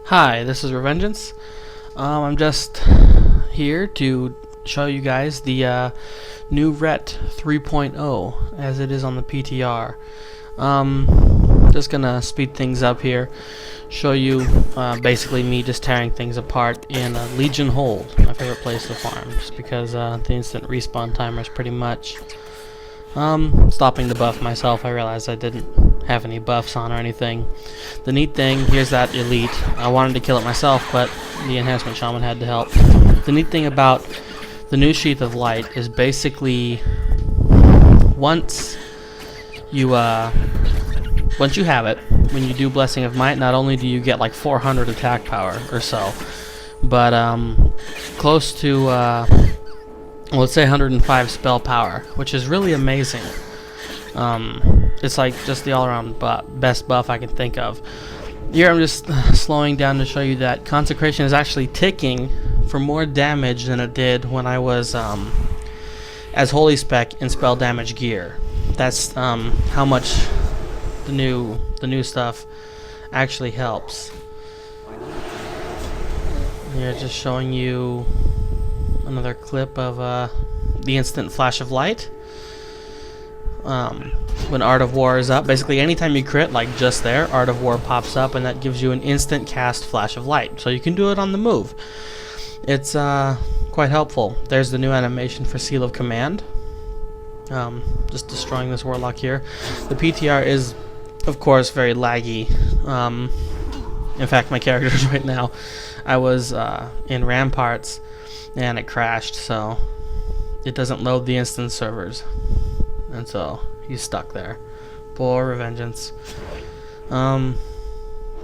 Hi, this is Revengeance. I'm just here to show you guys the new Ret 3.0 as it is on the PTR. Just gonna speed things up here, show you basically me just tearing things apart in Legion Hold, my favorite place to farm, just because the instant respawn timer is pretty much stopping the buff myself. I realized I didn't have any buffs on or anything. The neat thing, here's that elite. I wanted to kill it myself, but the enhancement shaman had to help. The neat thing about the new Sheath of Light is basically once you have it, when you do Blessing of Might, not only do you get like 400 attack power or so, but close to let's say 105 spell power, which is really amazing. It's like just the all-around best buff I can think of. Here I'm just slowing down to show you that Consecration is actually ticking for more damage than it did when I was as Holy Spec in spell damage gear. That's how much the new stuff actually helps. Here, just showing you another clip of the instant flash of light. When Art of War is up, basically anytime you crit, like just there, Art of War pops up and that gives you an instant cast flash of light, so you can do it on the move. It's quite helpful. There's the new animation for Seal of Command. Just destroying this Warlock here. The PTR is, of course, very laggy. In fact, my characters right now, I was in Ramparts and it crashed, so it doesn't load the instance servers. And so he's stuck there. Poor Revengeance.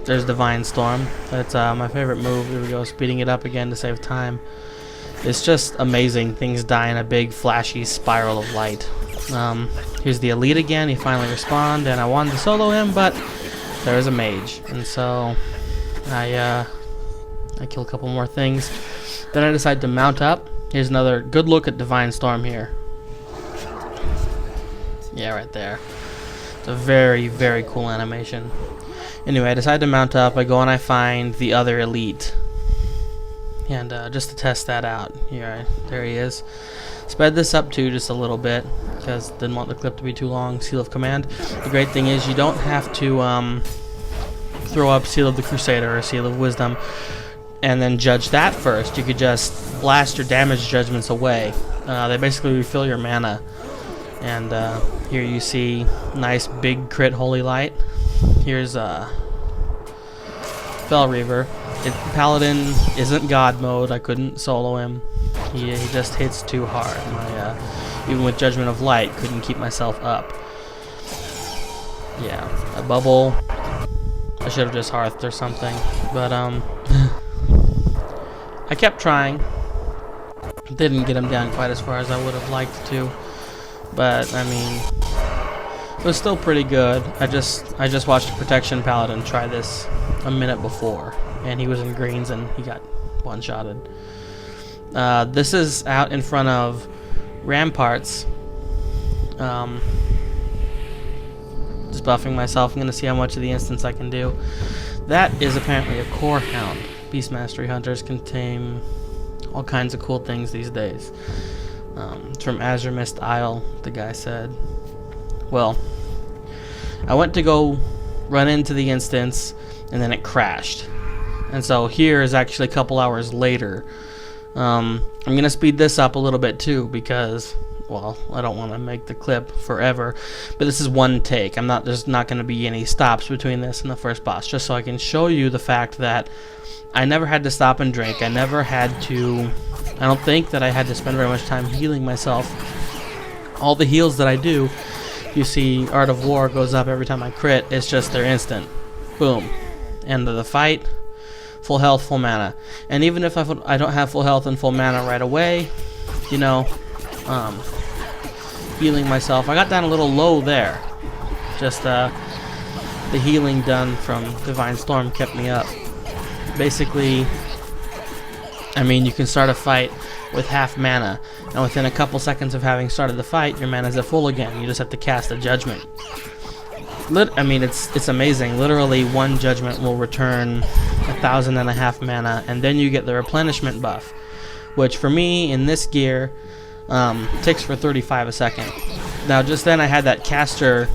There's Divine Storm. That's my favorite move. Here we go, speeding it up again to save time. It's just amazing. Things die in a big flashy spiral of light. Here's the Elite again. He finally respawned, and I wanted to solo him, but there's a mage, and so I kill a couple more things. Then I decide to mount up. Here's another good look at Divine Storm here. Yeah, right there. It's a very, very cool animation. Anyway, I decide to mount up. I go and I find the other elite. And just to test that out. Here, there he is. Sped this up too just a little bit, because didn't want the clip to be too long. Seal of Command. The great thing is you don't have to throw up Seal of the Crusader or Seal of Wisdom and then judge that first. You could just blast your damage judgments away. They basically refill your mana. And here you see nice big crit Holy Light. Here's Fel Reaver. Paladin isn't God mode. I couldn't solo him. He just hits too hard. Even with Judgment of Light, couldn't keep myself up. Yeah, a bubble. I should have just hearthed or something. But I kept trying. Didn't get him down quite as far as I would have liked to. But I mean, it was still pretty good. I just watched Protection Paladin try this a minute before, and he was in greens and he got one-shotted. This is out in front of Ramparts. Just buffing myself. I'm gonna see how much of the instance I can do. That is apparently a Core Hound. Beast Mastery Hunters contain all kinds of cool things these days. It's from Azure Mist Isle, the guy said. Well, I went to go run into the instance, and then it crashed. And so here is actually a couple hours later. I'm going to speed this up a little bit too, because, well, I don't want to make the clip forever. But this is one take. There's not going to be any stops between this and the first boss, just so I can show you the fact that I never had to stop and drink. I never had to... I don't think that I had to spend very much time healing myself. All the heals that I do, you see Art of War goes up every time I crit. It's just they're instant. Boom. End of the fight. Full health, full mana. And even if I don't have full health and full mana right away, you know, healing myself. I got down a little low there. Just the healing done from Divine Storm kept me up. Basically, I mean, you can start a fight with half mana, and within a couple seconds of having started the fight, your mana's at full again. You just have to cast a judgment. I mean, it's amazing. Literally, one judgment will return 1,500 mana, and then you get the replenishment buff, which for me in this gear ticks for 35 a second. Now just then I had that caster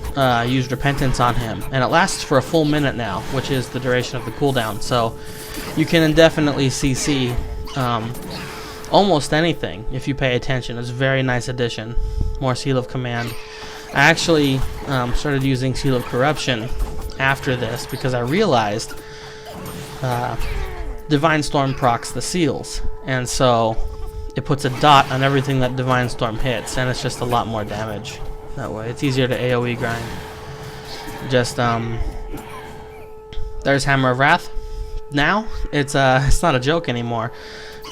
use Repentance on him, and it lasts for a full minute now, which is the duration of the cooldown, so you can indefinitely CC almost anything if you pay attention. It's a very nice addition. More Seal of Command. I actually started using Seal of Corruption after this because I realized Divine Storm procs the seals, and so it puts a dot on everything that Divine Storm hits, and it's just a lot more damage that way. It's easier to AoE grind. Just there's Hammer of Wrath. Now it's not a joke anymore.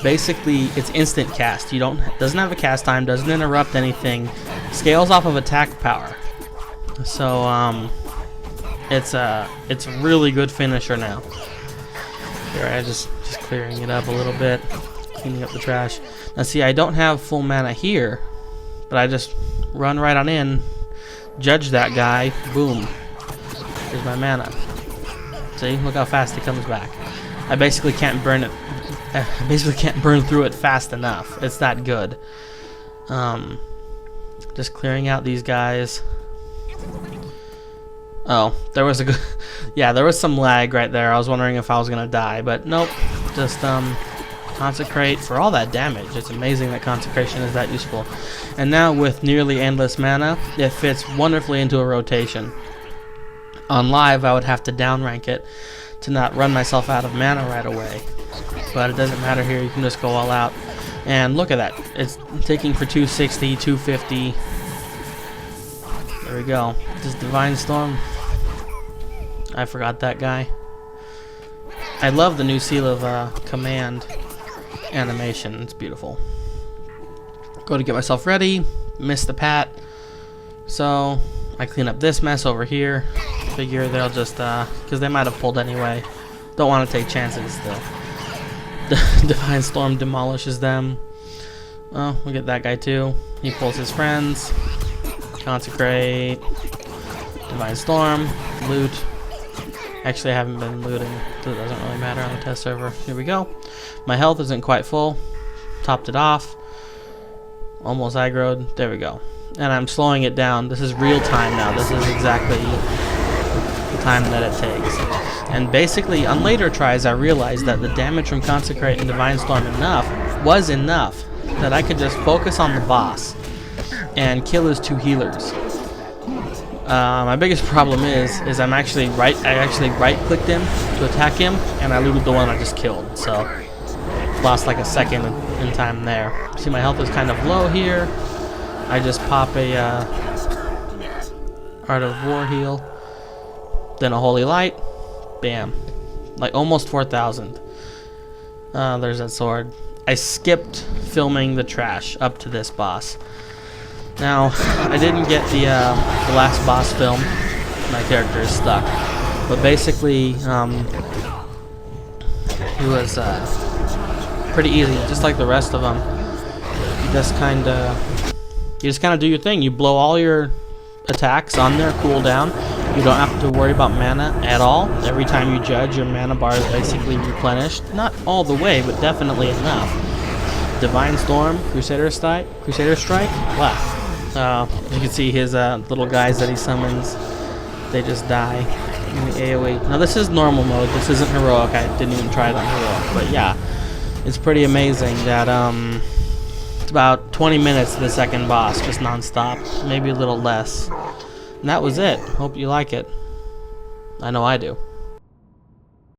Basically, it's instant cast. Doesn't have a cast time, doesn't interrupt anything, scales off of attack power. So it's a really good finisher now. Here, I just clearing it up a little bit, cleaning up the trash. Now see, I don't have full mana here, but I just run right on in, judge that guy, boom. Here's my mana. See, look how fast he comes back. I basically can't burn it. I basically can't burn through it fast enough. It's that good. Just clearing out these guys. Oh, there was a good. Yeah, there was some lag right there. I was wondering if I was gonna die, but nope. Just consecrate for all that damage. It's amazing that consecration is that useful. And now with nearly endless mana, it fits wonderfully into a rotation. On live, I would have to downrank it to not run myself out of mana right away. But it doesn't matter here, you can just go all out. And look at that, it's taking for 260, 250. There we go. Just Divine Storm. I forgot that guy. I love the new Seal of Command animation, it's beautiful. Go to get myself ready, miss the pat. So I clean up this mess over here. Figure they'll just, because they might have pulled anyway. Don't want to take chances still. Divine Storm demolishes them. Oh, we get that guy too. He pulls his friends. Consecrate. Divine Storm. Loot. Actually, I haven't been looting, so it doesn't really matter on the test server. Here we go. My health isn't quite full. Topped it off. Almost aggroed. There we go. And I'm slowing it down. This is real time now. This is exactly the time that it takes. And basically, on later tries, I realized that the damage from Consecrate and Divine Storm was enough that I could just focus on the boss and kill his two healers. My biggest problem is I actually right-clicked him to attack him, and I looted the one I just killed. So lost like a second in time there. See, my health is kind of low here. I just pop a Art of War heal, then a Holy Light. Bam. Like almost 4,000. There's that sword. I skipped filming the trash up to this boss. Now, I didn't get the last boss film. My character is stuck. But basically, he was pretty easy, just like the rest of them. You just kind of do your thing. You blow all your attacks on their cooldown. You don't have to worry about mana at all. Every time you judge, your mana bar is basically replenished. Not all the way, but definitely enough. Divine Storm, Crusader Strike. Wow. You can see his little guys that he summons. They just die in the AoE. Now this is normal mode. This isn't heroic. I didn't even try it on heroic. But yeah, it's pretty amazing that it's about 20 minutes to the second boss, just non-stop, maybe a little less. And that was it. Hope you like it. I know I do.